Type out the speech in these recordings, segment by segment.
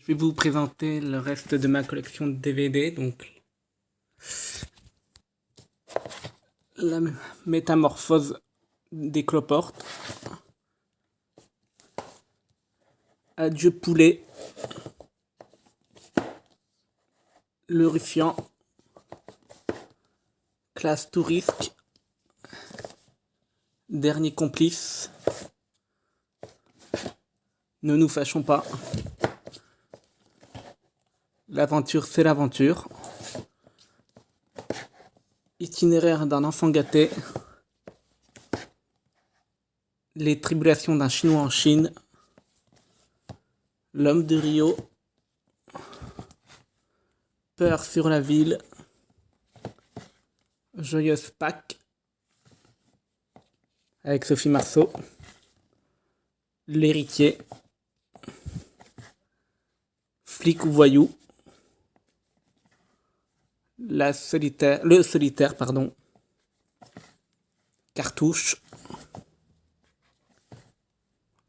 vais vous présenter le reste de ma collection de DVD. Donc, la métamorphose des cloportes. Adieu poulet. Le Ruffian. Classe Touriste. Dernier complice. Ne nous fâchons pas. L'aventure, c'est l'aventure. Itinéraire d'un enfant gâté. Les tribulations d'un Chinois en Chine. L'homme de Rio. Peur sur la ville. Joyeuse Pâques. Avec Sophie Marceau. L'héritier. Flic ou voyou. Le solitaire, pardon. Cartouche.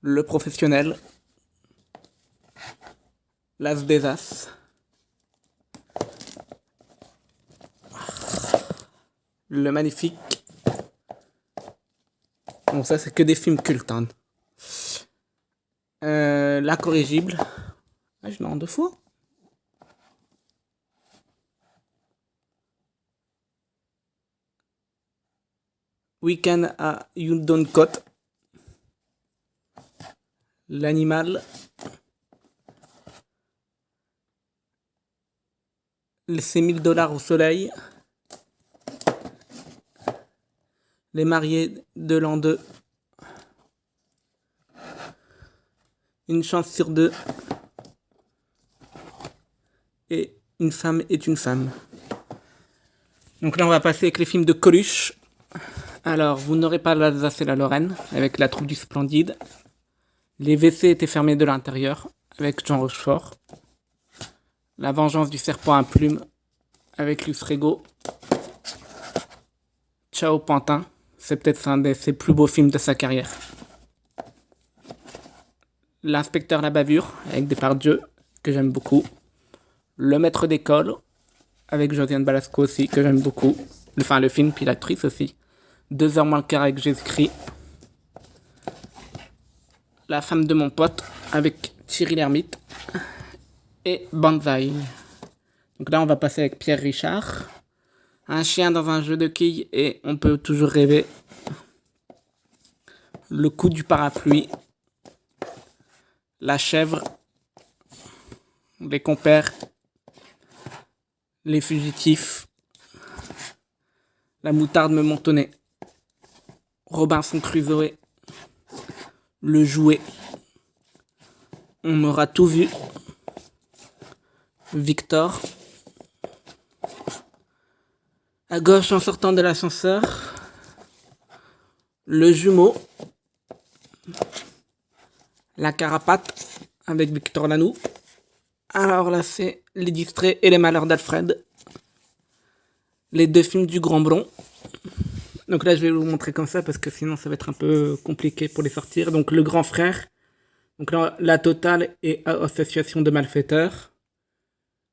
Le professionnel. L'as des as. Le magnifique. Bon, ça c'est que des films cultes. Hein. L'incorrigible. Ah, je l'ai en deux fois. Week-end à Yundoncote. L'animal. Ces $1000 au soleil. Les mariés de l'an 2. Une chance sur deux. Et une femme est une femme. Donc là, on va passer avec les films de Coluche. Alors, vous n'aurez pas l'Alsace et la Lorraine, avec La troupe du Splendide. Les WC étaient fermés de l'intérieur, avec Jean Rochefort. La vengeance du serpent à plumes, avec Luce Régo. Ciao Pantin, c'est peut-être un de ses plus beaux films de sa carrière. L'inspecteur La Bavure, avec Depardieu, que j'aime beaucoup. Le maître d'école, avec Josiane Balasco aussi, que j'aime beaucoup. Enfin, le film, puis l'actrice aussi. 2h moins le quart avec Jésus-Christ. La femme de mon pote, avec Thierry Lhermitte. Et Banzai. Donc là, on va passer avec Pierre Richard. Un chien dans un jeu de quilles et on peut toujours rêver. Le coup du parapluie. La chèvre. Les compères. Les fugitifs. La moutarde me montonnait. Robinson Crusoe. Le jouet. On m'aura tout vu. Victor. À gauche en sortant de l'ascenseur. Le jumeau. La carapate avec Victor Lanoux. Alors là, c'est Les Distraits et les Malheurs d'Alfred. Les deux films du Grand Blond. Donc là, je vais vous montrer comme ça parce que sinon, ça va être un peu compliqué pour les sortir. Donc, Le Grand Frère. Donc là, La Totale et Association de malfaiteurs.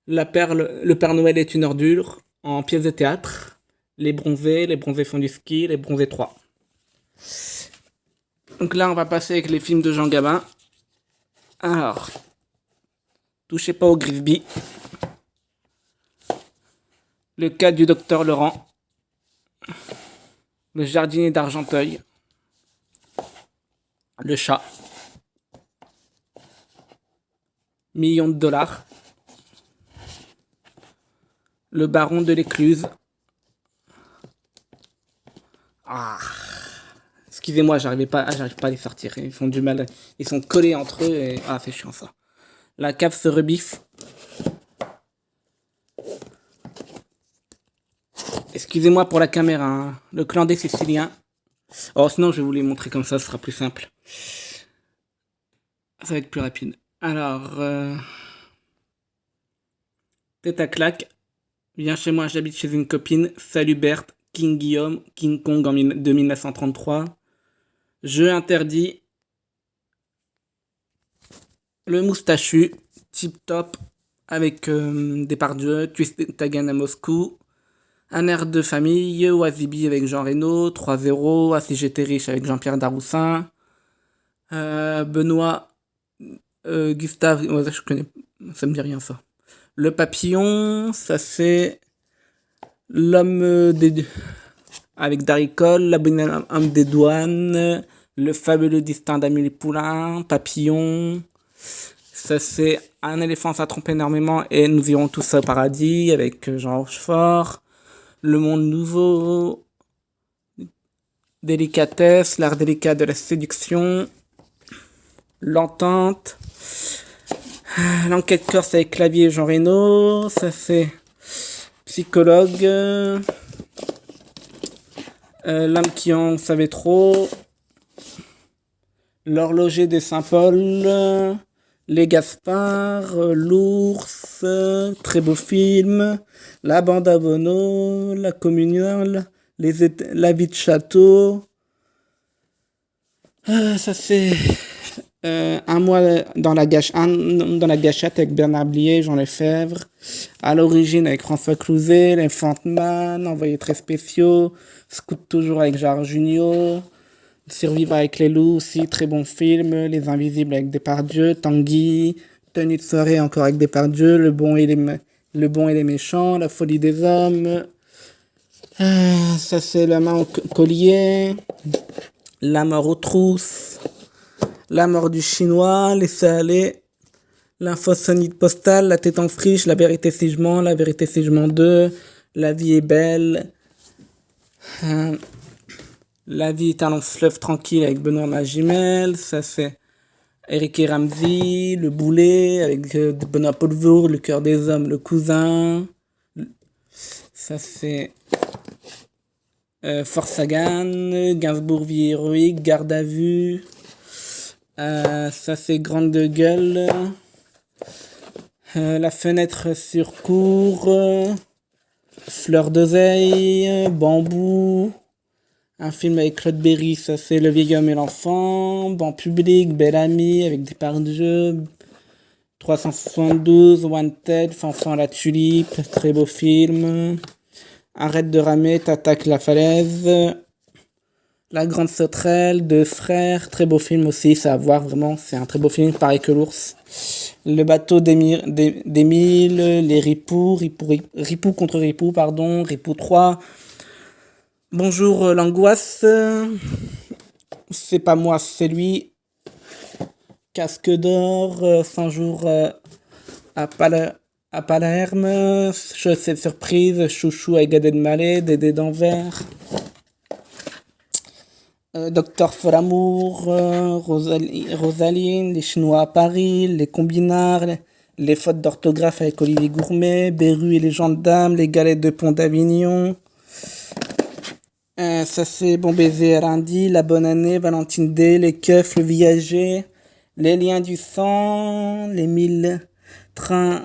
La Perle, Le Père Noël est une ordure. En pièce de théâtre. Les Bronzés font du ski, Les Bronzés 3. Donc là, on va passer avec les films de Jean Gabin. Alors, Touchez pas au Grisby. Le cas du docteur Laurent. Le jardinier d'Argenteuil. Le chat. Millions de dollars. Le baron de l'Écluse. Ah. Excusez-moi, j'arrive pas à les sortir. Ils font du mal. Ils sont collés entre eux et... Ah, c'est chiant ça. La cave se rebiffe. Excusez-moi pour la caméra. Hein. Le clan des Siciliens. Oh, sinon, je vais vous les montrer comme ça, ce sera plus simple. Ça va être plus rapide. Alors, Tête à claque. Viens chez moi, j'habite chez une copine. Salut Berthe. King Guillaume. King Kong de 1933. Jeu interdit. Le moustachu. Tip Top avec Depardieu, Twisted Again à Moscou, Un air de famille, Wazibi avec Jean Reno, 3-0, Ah si j'étais riche avec Jean-Pierre Daroussin, Benoît, Gustave, ouais, ça, je connais, ça me dit rien ça. Le Papillon, ça c'est L'homme des... avec Darry Cole, La bonne homme des douanes, Le fabuleux destin d'Amélie Poulain, Papillon. Ça c'est Un éléphant ça trompe énormément et Nous irons tous au paradis avec Jean Rochefort. Le monde nouveau, Délicatesse, L'art délicat de la séduction, L'entente, L'enquête corse avec Clavier et Jean Reno. Ça c'est Psychologue, L'âme qui en savait trop, L'horloger de Saint-Paul, Les Gaspards, L'ours, très beau film, La bande à Bono, La communale, La vie de château. Ça c'est Un mois dans la gâchette avec Bernard Blier, Jean Lefebvre. À l'origine avec François Cluzet, L'Infant Man, Envoyés très spéciaux, Scout toujours avec Gérard Jugnot, Survivre avec les loups aussi, très bon film. Les Invisibles avec Depardieu, Tanguy, Tenue de soirée encore avec Depardieu, Le bon et les méchants, La folie des hommes. Ça c'est La main au collier, La mort aux trousses, La mort du chinois, Laisser aller, L'infosonite postale, La tête en friche, La vérité si je mens, La vérité si je mens 2, La vie est belle, La vie est un long fleuve tranquille avec Benoît Magimel. Ça c'est Eric et Ramsey, Le boulet avec Benoît Poelvoorde, Le cœur des hommes, Le cousin. Ça c'est Force Sagan, Gainsbourg vie héroïque, Garde à vue. Ça c'est Grande gueule, La fenêtre sur cour, Fleur d'oseille, Bambou. Un film avec Claude Berry, ça c'est Le vieil homme et l'enfant, Banc public, Belle amie avec Depardieu, 372, Wanted, Fanfan à la tulipe, très beau film. Arrête de ramer, T'attaques la falaise, La grande sauterelle, Deux frères, très beau film aussi, ça à voir vraiment, c'est un très beau film, pareil que L'ours. Le bateau d'Émile, Les Ripoux, Ripoux contre Ripoux, pardon, Ripoux 3. Bonjour l'angoisse, c'est pas moi, c'est lui. Casque d'or, 100 jours à Palerme, Chaussée de surprise, Chouchou avec Gad Elmaleh, Dédé d'Anvers, Docteur Folamour, Rosaline, Les Chinois à Paris, Les Combinards, Les fautes d'orthographe avec Olivier Gourmet, Beru et les gendarmes, Les galettes de Pont d'Avignon. Ça c'est Bon baiser à lundi, La bonne année, Valentine D, Les keufs, Le viager, Les liens du sang, Les 1000 trains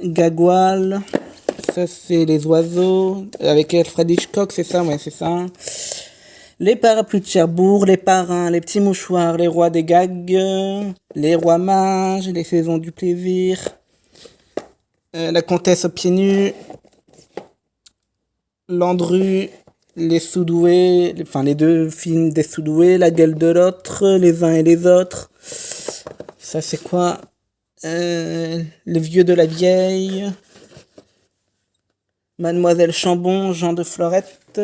Gagoual. Ça c'est Les oiseaux avec Alfred Hitchcock, c'est ça, ouais, c'est ça. Les parapluies de Cherbourg, Les parrains, Les petits mouchoirs, Les rois des gags, Les rois mages, Les saisons du plaisir, La comtesse aux pieds nus, Landru, Les Sous-doués, enfin les deux films des Sous-doués, La gueule de l'autre, Les uns et les autres. Ça c'est quoi? Le vieux de la vieille, Mademoiselle Chambon, Jean de Florette,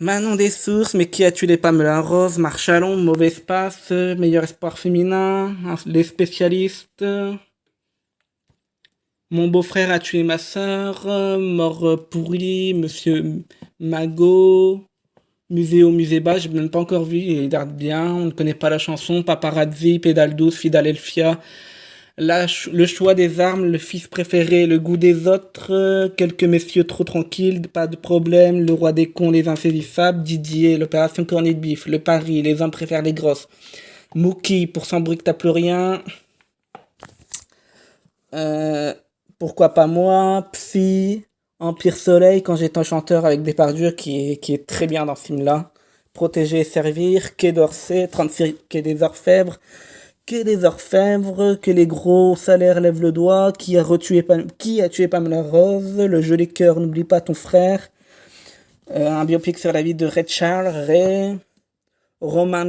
Manon des sources, Mais qui a tué les Pamela Rose, Marchalon, Mauvais espace, Meilleur espoir féminin, Les spécialistes, Mon beau-frère a tué ma sœur, Mort pourri, Monsieur Magot, Musée au musée bas, j'ai même pas encore vu, il a l'air bien, on ne connaît pas la chanson, Paparazzi, Pédale douce, Filadelfia, Le choix des armes, Le fils préféré, Le goût des autres, Quelques messieurs trop tranquilles, Pas de problème, Le roi des cons, Les insaisissables, Didier, L'opération corned beef, Le pari, Les hommes préfèrent les grosses, Mookie, Pour sans bruit que t'as plus rien, Pourquoi pas moi, Psy, Empire Soleil, Quand j'étais un chanteur avec Depardieu qui est très bien dans ce film-là, Protéger et servir, Quai d'Orsay, 36 Quai des Orfèvres, que les orfèvres, que les gros salaires lèvent le doigt, qui a tué Pamela Rose, le jeu des cœurs, n'oublie pas ton frère, un biopic sur la vie de Richard Ray, roman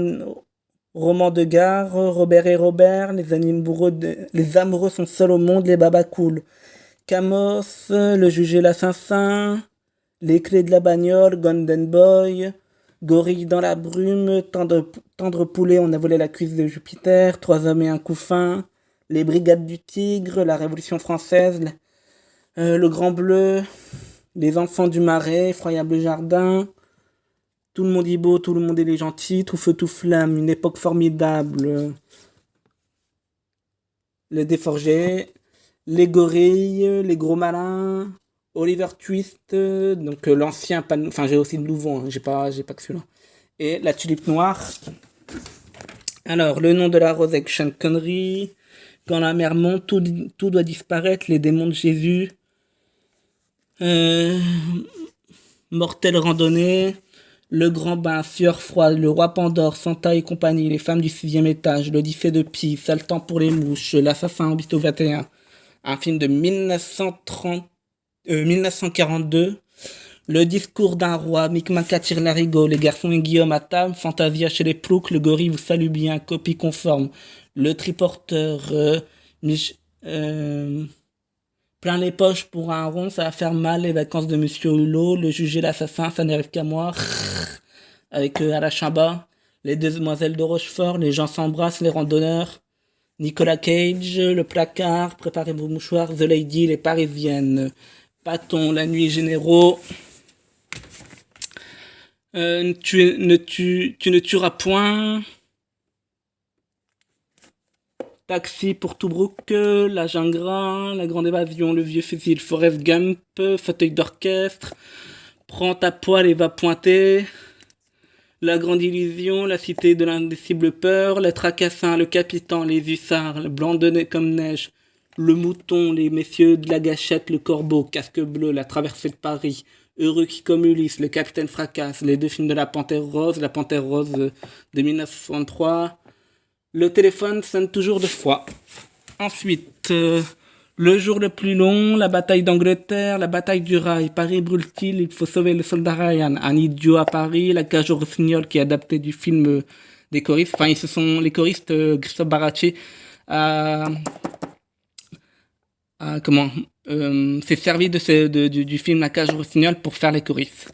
de gare, Robert et Robert, les amoureux sont seuls au monde, les babas cool, Camos, le juge et l'assassin, les clés de la bagnole, Golden Boy, Gorille dans la brume, tendre poulet, on a volé la cuisse de Jupiter, 3 hommes et un couffin, les brigades du tigre, la Révolution française, le Grand Bleu, les enfants du marais, effroyable jardin, tout le monde est beau, tout le monde est gentil, tout feu, tout flamme, une époque formidable, les déforgés, les gorilles, les gros malins, Oliver Twist, donc l'ancien, enfin j'ai aussi le nouveau, hein, j'ai pas que celui-là. Et la tulipe noire. Alors, le nom de la rose avec Sean Connery. Quand la mer monte, tout doit disparaître, les démons de Jésus. Mortelle randonnée. Le grand bain, sueur froide, le roi Pandore, Santa et compagnie, les femmes du 6e étage, l'Odyssée de Pi, Sale temps pour les mouches, l'assassin en 21. Un film de 1942, Le discours d'un roi, Micmac tire l'arigot, Les garçons et Guillaume à table, Fantasia chez les ploucs, Le gorille vous salue bien, Copie conforme, Le triporteur, plein les poches pour un rond, ça va faire mal, Les vacances de Monsieur Hulot, Le juge et l'assassin, ça n'arrive qu'à moi, avec Alachamba, Les demoiselles de Rochefort, Les gens s'embrassent, Les randonneurs, Nicolas Cage, Le placard, Préparez vos mouchoirs, The Lady, Les parisiennes, Patton, La nuit généraux, tu ne tueras point, Taxi pour Tobruk, L'agent gras, La grande évasion, Le vieux fusil, Forrest Gump, Fauteuil d'orchestre, Prends ta poêle et va pointer, La grande illusion, La cité de l'indicible peur, Les tracassins, Le capitaine, Les hussards, Le blanc de nez comme neige, Le mouton, Les messieurs de la gâchette, Le corbeau, Casque bleu, La traversée de Paris, Heureux qui comme Ulysse, Le capitaine fracasse, Les 2 films de La Panthère rose de 1963, Le téléphone sonne toujours 2 fois. Ensuite, Le jour le plus long, La bataille d'Angleterre, La bataille du rail, Paris brûle-t-il, Il faut sauver le soldat Ryan, Un idiot à Paris, La cage aux rossignols qui est adapté du film des choristes. Enfin, les choristes, Christophe Baracci s'est servi du film La cage aux rossignols pour faire les choristes.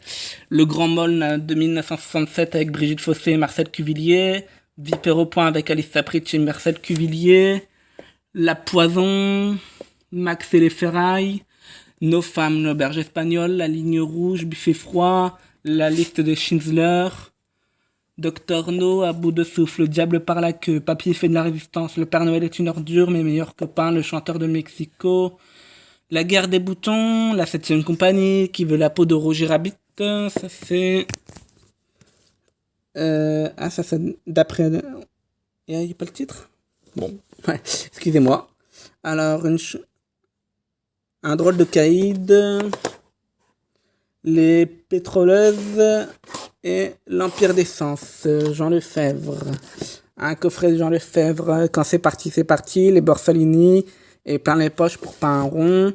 Le Grand Môle de 1967 avec Brigitte Fossé et Marcel Cuvillier, Vipère au point avec Alice Sapritch et Marcel Cuvillier, La Poison, Max et les ferrailles, Nos femmes, l'auberge espagnole, La ligne rouge, Buffet froid, La liste de Schindler, Docteur No, À bout de souffle, Le diable par la queue, Papier fait de la résistance, Le Père Noël est une ordure, Mes meilleurs copains, Le chanteur de Mexico, La guerre des boutons, La 7e compagnie, Qui veut la peau de Roger Rabbit, ça c'est... ça c'est d'après... Il n'y a pas le titre? Bon, ouais, excusez-moi. Alors, un drôle de caïd, Les pétroleuses et L'Empire d'essence, Jean Lefebvre. Un coffret de Jean Lefebvre, Quand c'est parti, Les Borsalini et Plein les poches pour pas un rond.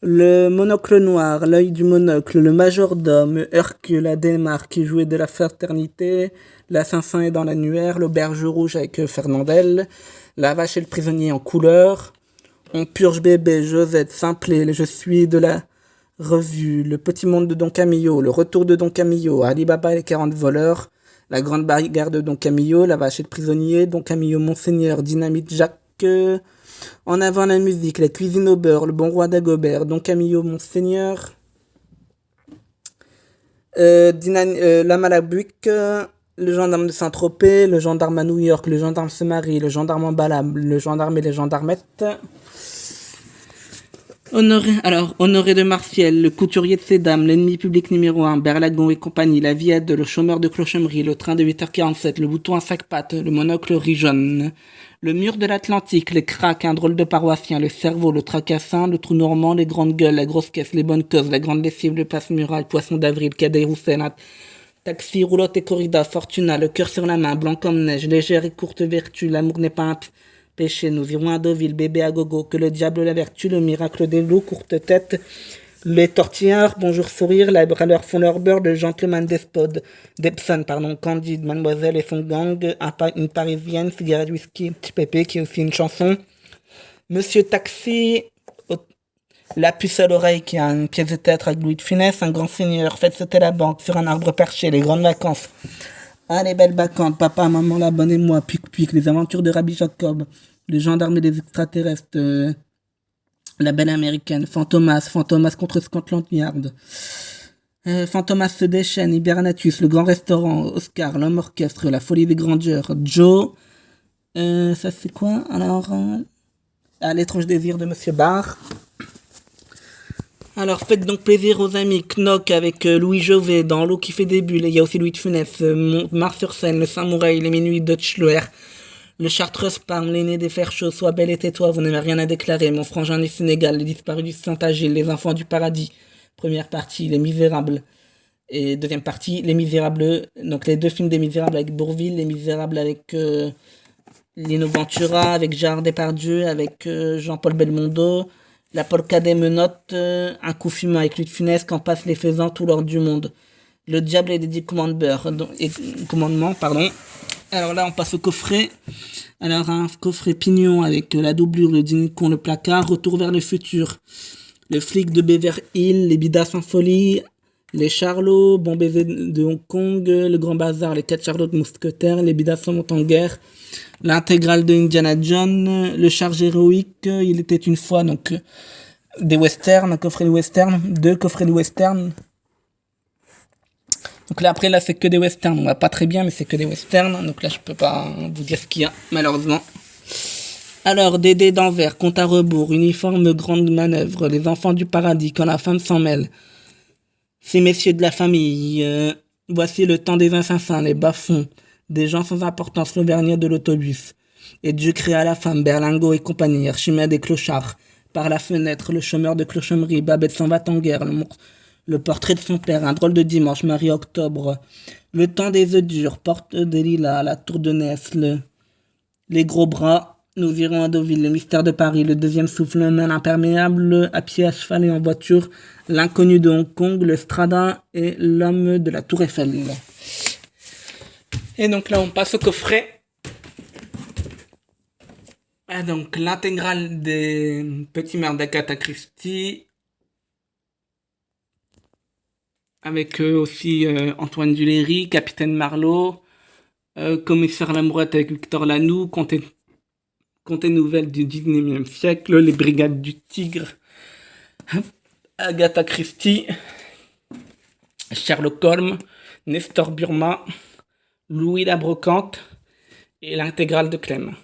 Le monocle noir, L'œil du monocle, Le majordome, Hercule, Adhémar qui jouait de la fraternité, L'Assassin est dans l'annuaire, L'auberge rouge avec Fernandel, La vache et le prisonnier en couleur, On purge bébé, Josette, Simplet, Je suis de la revue, Le petit monde de Don Camillo, Le retour de Don Camillo, Ali Baba et les 40 voleurs, La grande bagarre de Don Camillo, La vache et le prisonnier, Don Camillo Monseigneur, Dynamite Jacques, En avant la musique, La cuisine au beurre, Le bon roi d'Agobert, Don Camillo Monseigneur, La Malabuque, Le gendarme de Saint-Tropez, Le gendarme à New York, Le gendarme se marie, Le gendarme en balade, Le gendarme et les gendarmettes. Honoré de Martial, Le couturier de ces dames, L'ennemi public numéro 1, Berlagon et compagnie, La Viette, Le chômeur de Clochemerie, Le train de 8h47, Le bouton à 5 pattes, Le monocle riz jaune, Le mur de l'Atlantique, Les cracks, Un drôle de paroissien, Le cerveau, Le tracassin, Le trou normand, Les grandes gueules, La grosse caisse, Les bonnes causes, La grande lessive, Le passe-muraille, Poisson d'avril, Cadet Roussel, Taxi, roulotte et corrida, fortuna, le cœur sur la main, blanc comme neige, légère et courte vertu, l'amour n'est pas un péché, nous irons à Deauville, bébé à gogo, que le diable la vertu, le miracle des loups, courte tête, les tortillards, bonjour sourire, la braleur font leur beurre, le gentleman Debson, Candide, mademoiselle et son gang, une parisienne, cigarette whisky, petit pépé, qui est aussi une chanson, Monsieur Taxi, la puce à l'oreille qui a une pièce de théâtre avec Louis de Funès, un grand seigneur, faites sauter la banque sur un arbre perché, les grandes vacances. Ah, les belles vacances, papa, maman, la bonne et moi, Puc, les aventures de Rabbi Jacob, les gendarmes et les extraterrestres, la belle américaine, Fantomas contre Scotland Yard, Fantomas se déchaîne, Hibernatus, le grand restaurant, Oscar, l'homme orchestre, la folie des grandeurs, Joe, ça c'est quoi alors l'étrange désir de Monsieur Barr. Alors faites donc plaisir aux amis, Knock avec Louis Jovet dans L'eau qui fait des bulles, il y a aussi Louis de Funès, Mars-sur-Seine, le Samouraï, les minuits de Schluer, le Chartreux Parme, l'aîné des fers chauds, sois belle et tais-toi, vous n'avez rien à déclarer, mon frangin du Sénégal, les disparus du Saint-Agile, les enfants du paradis, première partie, les Misérables, et deuxième partie, les Misérables, donc les deux films des Misérables avec Bourvil, les Misérables avec Lino Ventura, avec Gérard Depardieu, avec Jean-Paul Belmondo, la polka des menottes, un coup fumant avec Louis de Funès, qu'en passent les faisans tout l'or du monde. Le diable et les 10 commandements. Alors là, on passe au coffret. Alors, un coffret pignon avec la doublure, le dîner con, le placard, retour vers le futur. Le flic de Beverly Hills, les bidas en folie, les Charlots, bon baiser de Hong Kong, le grand bazar, les 4 Charlots de mousquetaires, les bidas sont en guerre. L'intégrale de Indiana Jones, le charge héroïque, il était une fois, donc des westerns, un coffret de western, 2 coffrets de western. Donc là après c'est que des westerns, on va pas très bien mais c'est que des westerns, donc là je peux pas vous dire ce qu'il y a malheureusement. Alors Dédé d'Anvers, compte à rebours, uniforme grande manœuvre, les enfants du paradis quand la femme s'en mêle. Ces messieurs de la famille, voici le temps des assassins, les bas-fonds. Des gens sans importance, l'auvergnat de l'autobus. Et Dieu créa la femme, Berlingot et compagnie, Archimède et Clochard. Par la fenêtre, le chômeur de clochommerie, Babette s'en va en guerre, le portrait de son père, un drôle de dimanche, Marie-Octobre. Le temps des œufs durs, porte des lilas, la tour de Nesle. Les gros bras, nous irons à Deauville, le mystère de Paris, le deuxième souffle, un man imperméable, à pied, à cheval et en voiture, l'inconnu de Hong Kong, le Strada et l'homme de la tour Eiffel. Et donc là, on passe au coffret. Ah, donc l'intégrale des Petits Mères d'Agatha Christie. Avec aussi Antoine Duléry, Capitaine Marlowe, Commissaire Lamourette avec Victor Lanoux, Comté nouvelle du 19e siècle, Les Brigades du Tigre, Agatha Christie, Sherlock Holmes, Nestor Burma, Louis la Brocante et l'intégrale de Clem.